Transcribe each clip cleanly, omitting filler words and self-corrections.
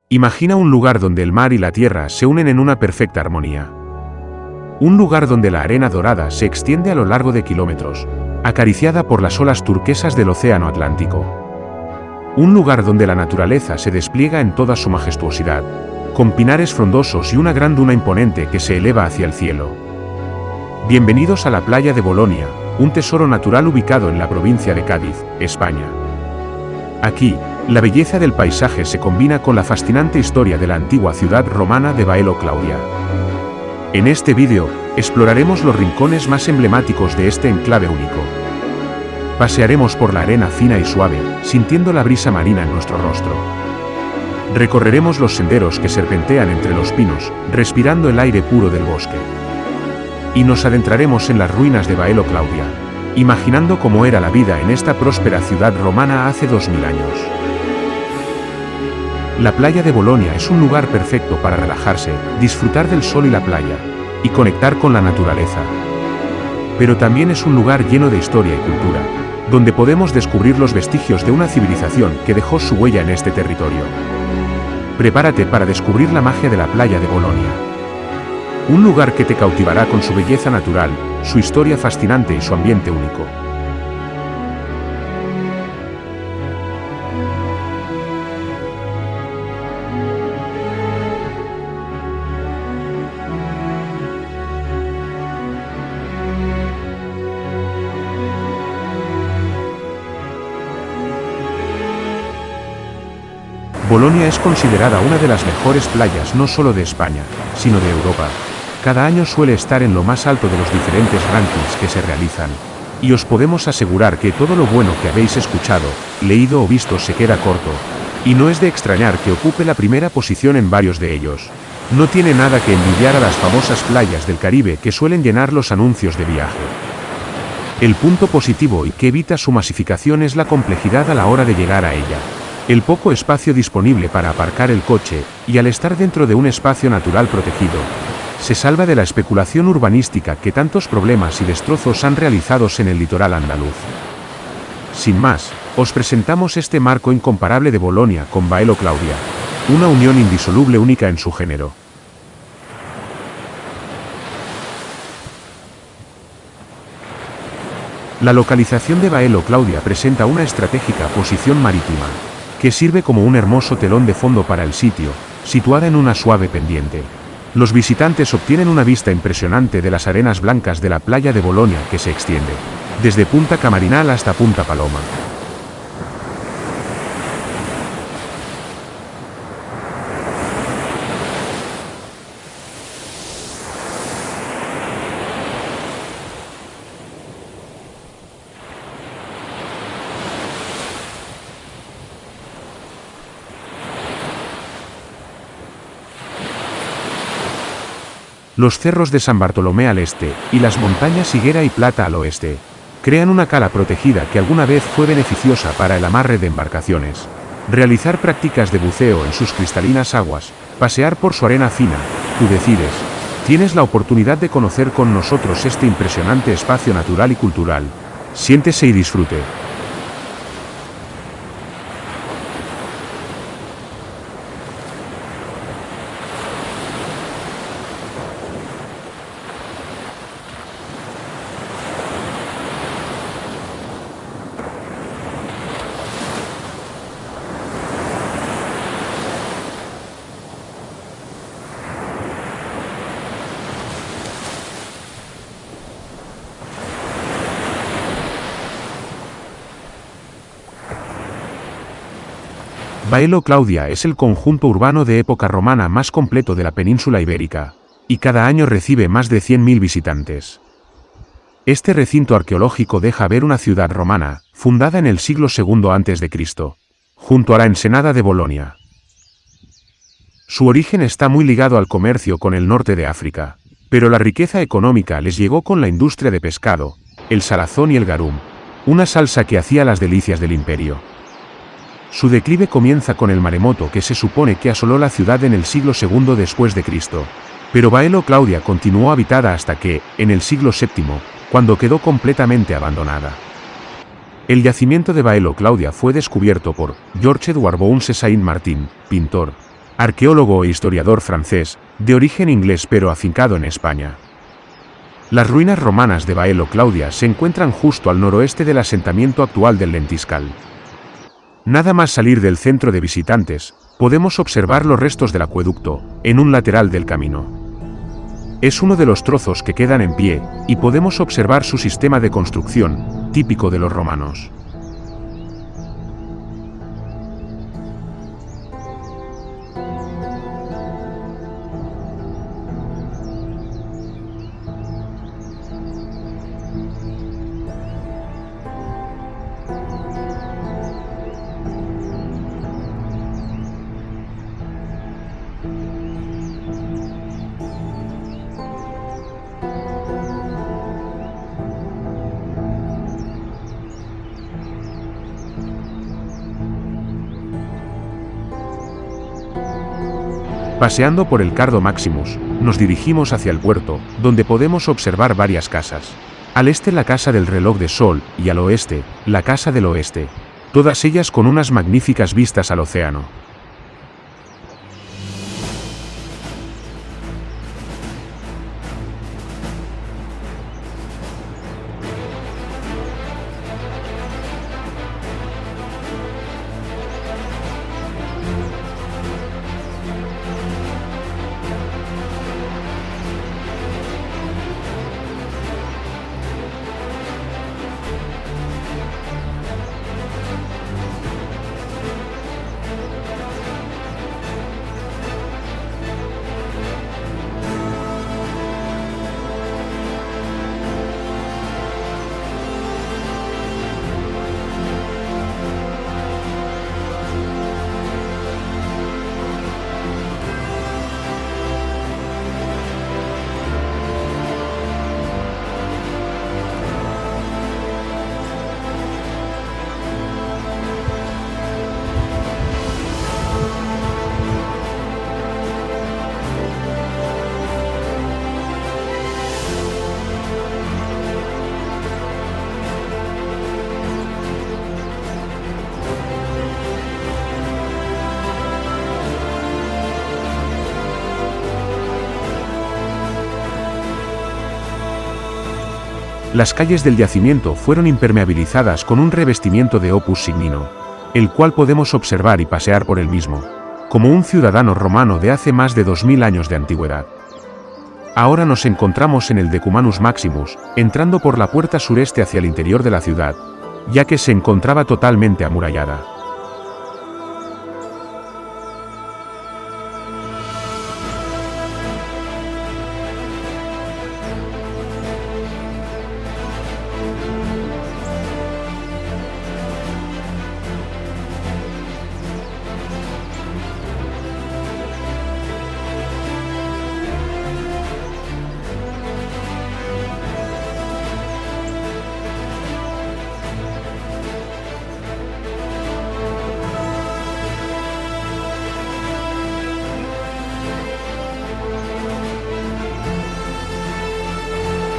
Imagina un lugar donde el mar y la tierra se unen en una perfecta armonía. Un lugar donde la arena dorada se extiende a lo largo de kilómetros, acariciada por las olas turquesas del océano Atlántico. Un lugar donde la naturaleza se despliega en toda su majestuosidad, con pinares frondosos y una gran duna imponente que se eleva hacia el cielo. Bienvenidos a la playa de Bolonia, un tesoro natural ubicado en la provincia de Cádiz, España. Aquí, la belleza del paisaje se combina con la fascinante historia de la antigua ciudad romana de Baelo Claudia. En este vídeo, exploraremos los rincones más emblemáticos de este enclave único. Pasearemos por la arena fina y suave, sintiendo la brisa marina en nuestro rostro. Recorreremos los senderos que serpentean entre los pinos, respirando el aire puro del bosque. Y nos adentraremos en las ruinas de Baelo Claudia, imaginando cómo era la vida en esta próspera ciudad romana hace 2000 años. La playa de Bolonia es un lugar perfecto para relajarse, disfrutar del sol y la playa, y conectar con la naturaleza. Pero también es un lugar lleno de historia y cultura, donde podemos descubrir los vestigios de una civilización que dejó su huella en este territorio. Prepárate para descubrir la magia de la playa de Bolonia. Un lugar que te cautivará con su belleza natural, su historia fascinante y su ambiente único. Bolonia es considerada una de las mejores playas no solo de España, sino de Europa. Cada año suele estar en lo más alto de los diferentes rankings que se realizan, y os podemos asegurar que todo lo bueno que habéis escuchado, leído o visto se queda corto, y no es de extrañar que ocupe la primera posición en varios de ellos. No tiene nada que envidiar a las famosas playas del Caribe que suelen llenar los anuncios de viaje. El punto positivo y que evita su masificación es la complejidad a la hora de llegar a ella. El poco espacio disponible para aparcar el coche, y al estar dentro de un espacio natural protegido, se salva de la especulación urbanística que tantos problemas y destrozos han realizado en el litoral andaluz. Sin más, os presentamos este marco incomparable de Bolonia con Baelo Claudia, una unión indisoluble única en su género. La localización de Baelo Claudia presenta una estratégica posición marítima, que sirve como un hermoso telón de fondo para el sitio, situada en una suave pendiente. Los visitantes obtienen una vista impresionante de las arenas blancas de la playa de Bolonia que se extiende, desde Punta Camarinal hasta Punta Paloma. Los cerros de San Bartolomé al este, y las montañas Higuera y Plata al oeste, crean una cala protegida que alguna vez fue beneficiosa para el amarre de embarcaciones. Realizar prácticas de buceo en sus cristalinas aguas, pasear por su arena fina, tú decides. Tienes la oportunidad de conocer con nosotros este impresionante espacio natural y cultural. Siéntese y disfrute. Baelo Claudia es el conjunto urbano de época romana más completo de la península ibérica, y cada año recibe más de 100.000 visitantes. Este recinto arqueológico deja ver una ciudad romana, fundada en el siglo II a.C., junto a la ensenada de Bolonia. Su origen está muy ligado al comercio con el norte de África, pero la riqueza económica les llegó con la industria de pescado, el salazón y el garum, una salsa que hacía las delicias del imperio. Su declive comienza con el maremoto que se supone que asoló la ciudad en el siglo II después de Cristo, pero Baelo Claudia continuó habitada hasta que, en el siglo VII, cuando quedó completamente abandonada. El yacimiento de Baelo Claudia fue descubierto por George Edward Bourne Saint Martin, pintor, arqueólogo e historiador francés, de origen inglés pero afincado en España. Las ruinas romanas de Baelo Claudia se encuentran justo al noroeste del asentamiento actual del Lentiscal. Nada más salir del centro de visitantes, podemos observar los restos del acueducto, en un lateral del camino. Es uno de los trozos que quedan en pie, y podemos observar su sistema de construcción, típico de los romanos. Paseando por el Cardo Maximus, nos dirigimos hacia el puerto, donde podemos observar varias casas. Al este la Casa del Reloj de Sol y al oeste, la Casa del Oeste, todas ellas con unas magníficas vistas al océano. Las calles del yacimiento fueron impermeabilizadas con un revestimiento de opus signino, el cual podemos observar y pasear por el mismo, como un ciudadano romano de hace más de 2000 años de antigüedad. Ahora nos encontramos en el Decumanus Maximus, entrando por la puerta sureste hacia el interior de la ciudad, ya que se encontraba totalmente amurallada.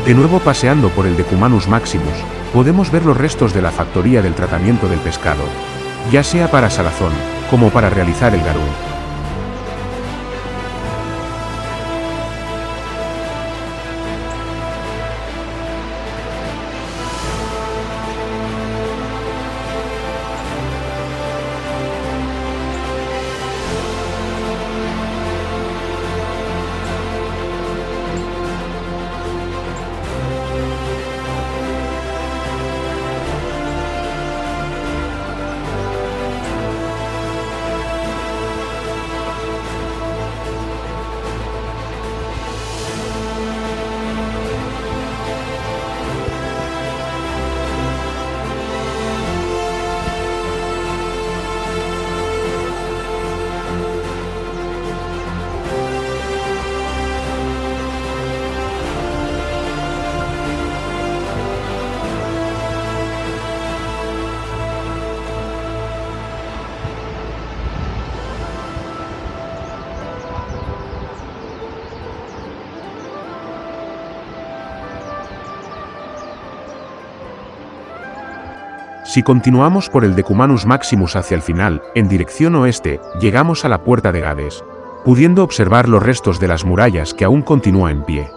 De nuevo paseando por el Decumanus Maximus, podemos ver los restos de la factoría del tratamiento del pescado, ya sea para salazón, como para realizar el garum. Si continuamos por el Decumanus Maximus hacia el final, en dirección oeste, llegamos a la puerta de Gades, pudiendo observar los restos de las murallas que aún continúa en pie.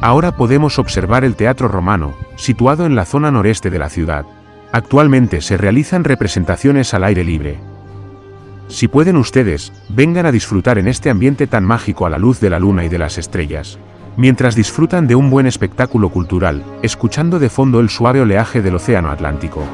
Ahora podemos observar el Teatro Romano, situado en la zona noreste de la ciudad. Actualmente se realizan representaciones al aire libre. Si pueden ustedes, vengan a disfrutar en este ambiente tan mágico a la luz de la luna y de las estrellas, mientras disfrutan de un buen espectáculo cultural, escuchando de fondo el suave oleaje del Océano Atlántico.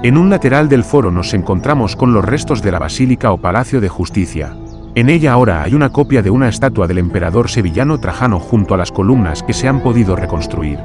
En un lateral del foro nos encontramos con los restos de la Basílica o Palacio de Justicia. En ella ahora hay una copia de una estatua del emperador sevillano Trajano junto a las columnas que se han podido reconstruir.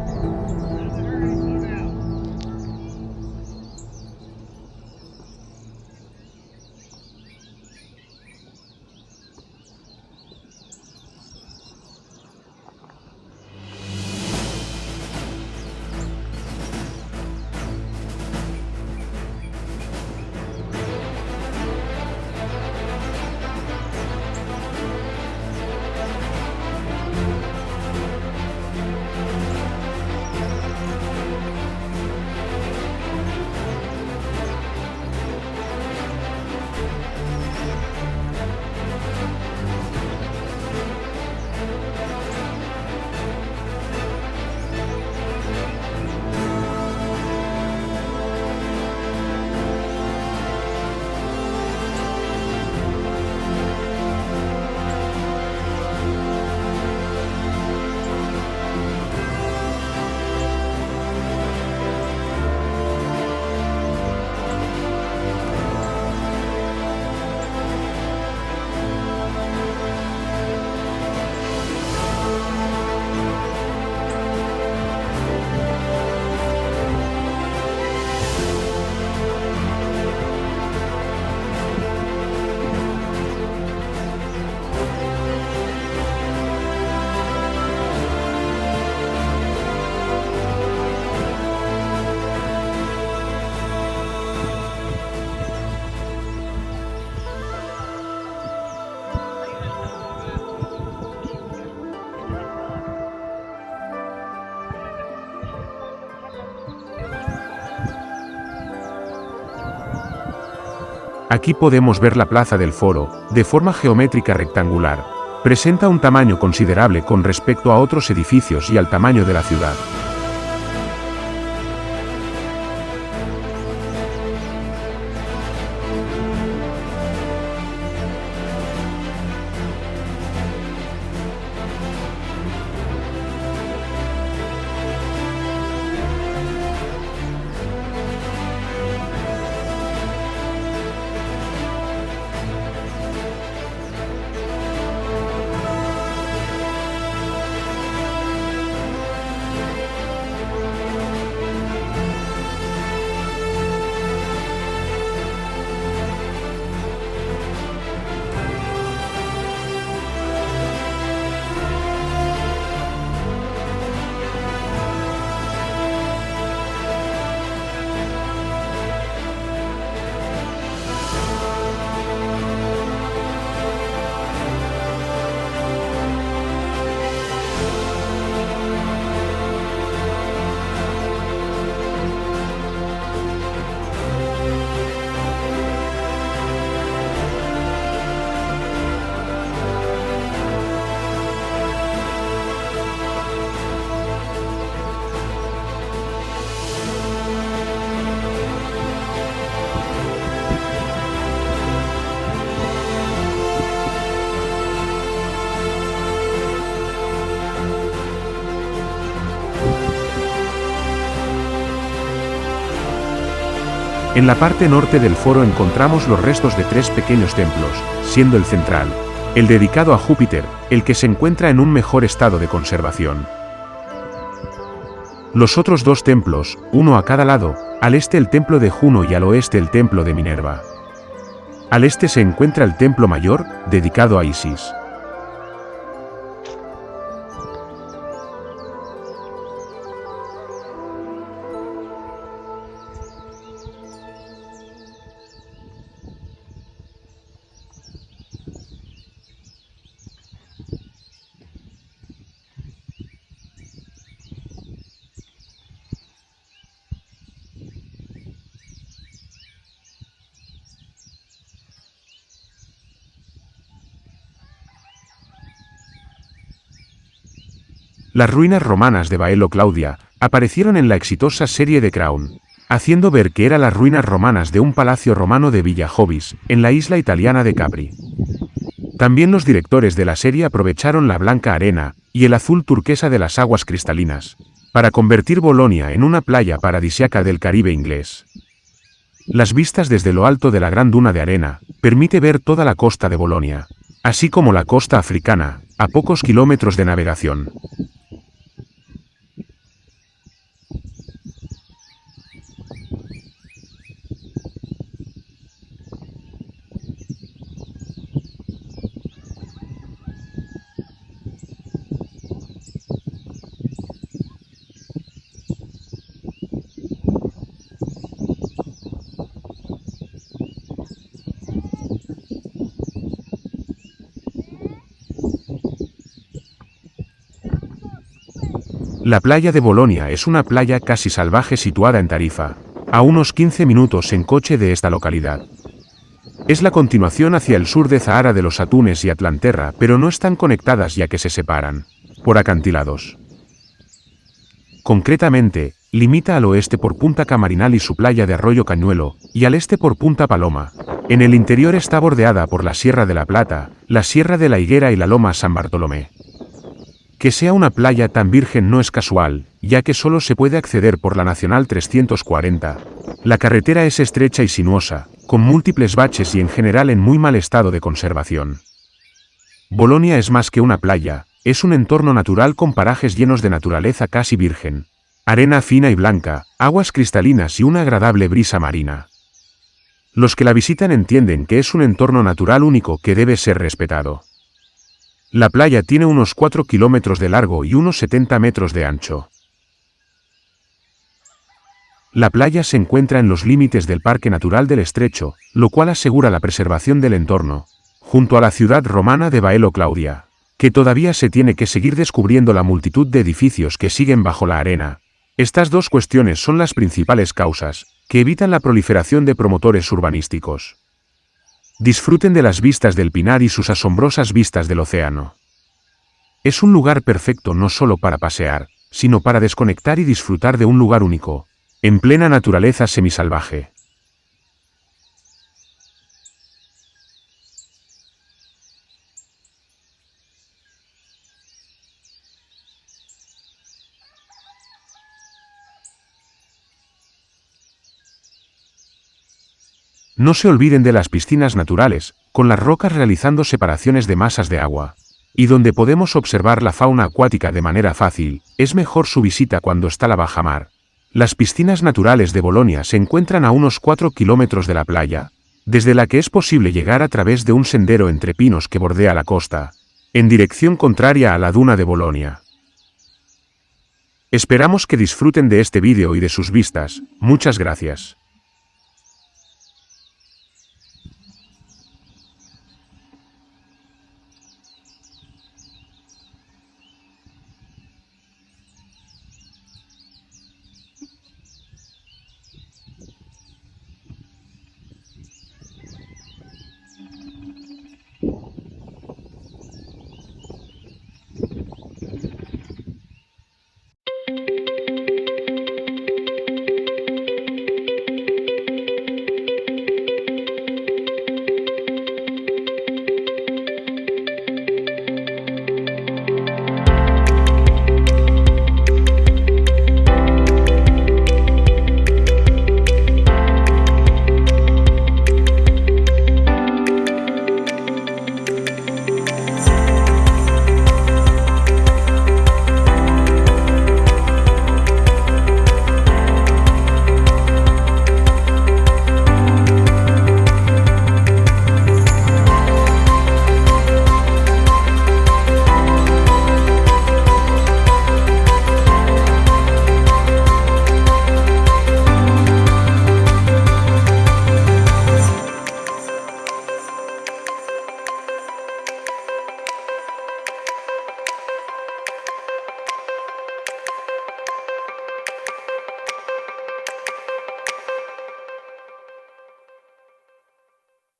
Aquí podemos ver la plaza del foro, de forma geométrica rectangular. Presenta un tamaño considerable con respecto a otros edificios y al tamaño de la ciudad. En la parte norte del foro encontramos los restos de 3 pequeños templos, siendo el central, el dedicado a Júpiter, el que se encuentra en un mejor estado de conservación. Los otros 2 templos, uno a cada lado, al este el templo de Juno y al oeste el templo de Minerva. Al este se encuentra el templo mayor, dedicado a Isis. Las ruinas romanas de Baelo Claudia aparecieron en la exitosa serie de Crown, haciendo ver que eran las ruinas romanas de un palacio romano de Villa Jovis, en la isla italiana de Capri. También los directores de la serie aprovecharon la blanca arena y el azul turquesa de las aguas cristalinas para convertir Bolonia en una playa paradisíaca del Caribe inglés. Las vistas desde lo alto de la gran duna de arena permite ver toda la costa de Bolonia, así como la costa africana, a pocos kilómetros de navegación. La playa de Bolonia es una playa casi salvaje situada en Tarifa, a unos 15 minutos en coche de esta localidad. Es la continuación hacia el sur de Zahara de los Atunes y Atlanterra, pero no están conectadas ya que se separan por acantilados. Concretamente, limita al oeste por Punta Camarinal y su playa de Arroyo Cañuelo, y al este por Punta Paloma. En el interior está bordeada por la Sierra de la Plata, la Sierra de la Higuera y la Loma San Bartolomé. Que sea una playa tan virgen no es casual, ya que solo se puede acceder por la Nacional 340. La carretera es estrecha y sinuosa, con múltiples baches y en general en muy mal estado de conservación. Bolonia es más que una playa, es un entorno natural con parajes llenos de naturaleza casi virgen. Arena fina y blanca, aguas cristalinas y una agradable brisa marina. Los que la visitan entienden que es un entorno natural único que debe ser respetado. La playa tiene unos 4 kilómetros de largo y unos 70 metros de ancho. La playa se encuentra en los límites del Parque Natural del Estrecho, lo cual asegura la preservación del entorno, junto a la ciudad romana de Baelo Claudia, que todavía se tiene que seguir descubriendo la multitud de edificios que siguen bajo la arena. Estas 2 cuestiones son las principales causas que evitan la proliferación de promotores urbanísticos. Disfruten de las vistas del Pinar y sus asombrosas vistas del océano. Es un lugar perfecto no solo para pasear, sino para desconectar y disfrutar de un lugar único, en plena naturaleza semisalvaje. No se olviden de las piscinas naturales, con las rocas realizando separaciones de masas de agua, y donde podemos observar la fauna acuática de manera fácil. Es mejor su visita cuando está la bajamar. Las piscinas naturales de Bolonia se encuentran a unos 4 kilómetros de la playa, desde la que es posible llegar a través de un sendero entre pinos que bordea la costa, en dirección contraria a la duna de Bolonia. Esperamos que disfruten de este vídeo y de sus vistas. Muchas gracias.